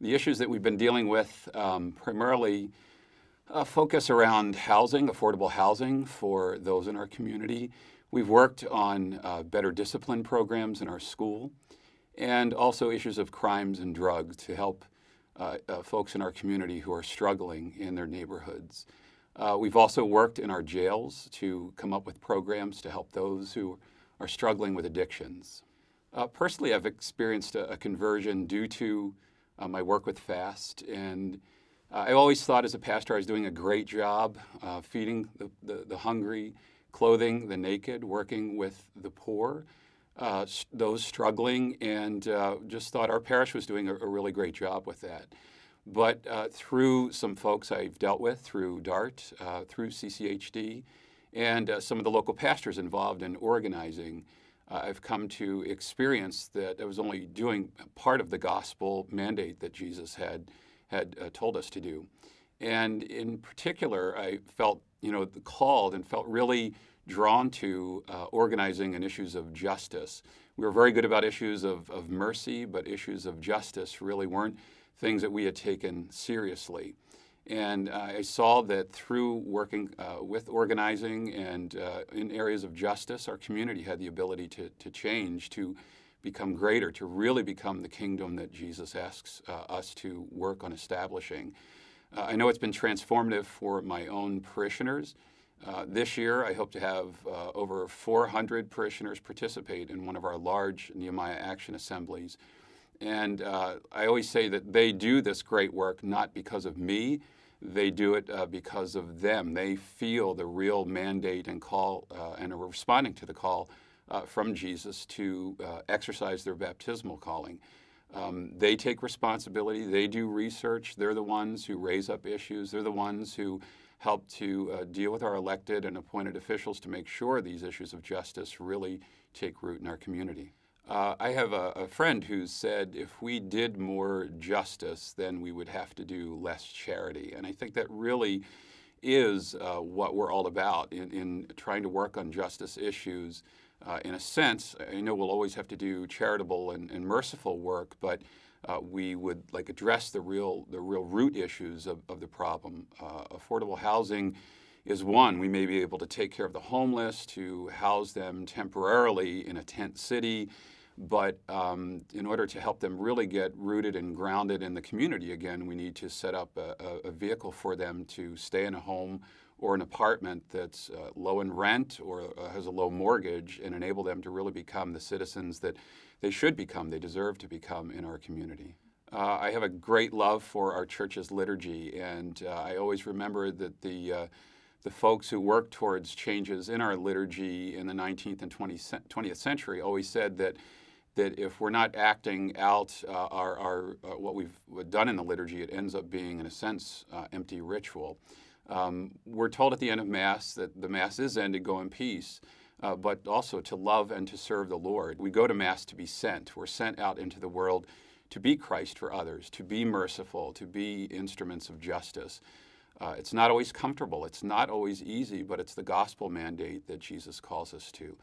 The issues that we've been dealing with primarily focus around housing, affordable housing for those in our community. We've worked on better discipline programs in our school, and also issues of crimes and drugs to help folks in our community who are struggling in their neighborhoods. We've also worked in our jails to come up with programs to help those who are struggling with addictions. Personally, I've experienced a conversion due to my work with FAST, and I always thought as a pastor I was doing a great job feeding the hungry, clothing the naked, working with the poor, those struggling, and just thought our parish was doing a really great job with that. But through some folks I've dealt with, through DART, through CCHD, and some of the local pastors involved in organizing, I've come to experience that I was only doing part of the gospel mandate that Jesus had told us to do. And in particular, I felt, called and felt really drawn to organizing in issues of justice. We were very good about issues of mercy, but issues of justice really weren't things that we had taken seriously. And I saw that through working with organizing and in areas of justice, our community had the ability to change, to become greater, to really become the kingdom that Jesus asks us to work on establishing. I know it's been transformative for my own parishioners. This year, I hope to have over 400 parishioners participate in one of our large Nehemiah Action Assemblies. And I always say that they do this great work not because of me, they do it because of them. They feel the real mandate and call and are responding to the call from Jesus to exercise their baptismal calling. They take responsibility, they do research, they're the ones who raise up issues, they're the ones who help to deal with our elected and appointed officials to make sure these issues of justice really take root in our community. I have a friend who said if we did more justice, then we would have to do less charity. And I think that really is what we're all about in trying to work on justice issues. In a sense, I know we'll always have to do charitable and merciful work, but we would address the real root issues of the problem. Affordable housing is one. We may be able to take care of the homeless, to house them temporarily in a tent city, but in order to help them really get rooted and grounded in the community again, we need to set up a vehicle for them to stay in a home or an apartment that's low in rent or has a low mortgage, and enable them to really become the citizens that they should become, they deserve to become in our community. I have a great love for our church's liturgy, and I always remember that the folks who worked towards changes in our liturgy in the 19th and 20th century always said that if we're not acting out what we've done in the liturgy, it ends up being, in a sense, empty ritual. We're told at the end of Mass that the Mass is ended, go in peace, but also to love and to serve the Lord. We go to Mass to be sent. We're sent out into the world to be Christ for others, to be merciful, to be instruments of justice. It's not always comfortable, it's not always easy, but it's the gospel mandate that Jesus calls us to.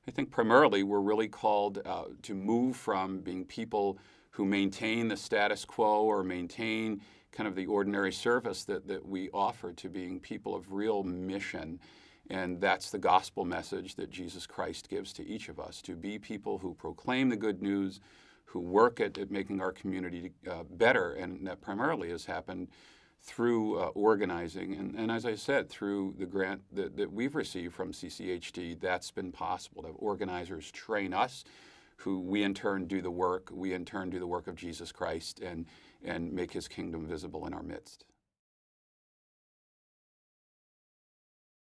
I think primarily we're really called to move from being people who maintain the status quo or maintain kind of the ordinary service that we offer, to being people of real mission. And that's the gospel message that Jesus Christ gives to each of us, to be people who proclaim the good news, who work at making our community better. And that primarily has happened through organizing. And as I said, through the grant that we've received from CCHD, that's been possible, to have organizers train us, who we in turn do the work. We in turn do the work of Jesus Christ and make his kingdom visible in our midst.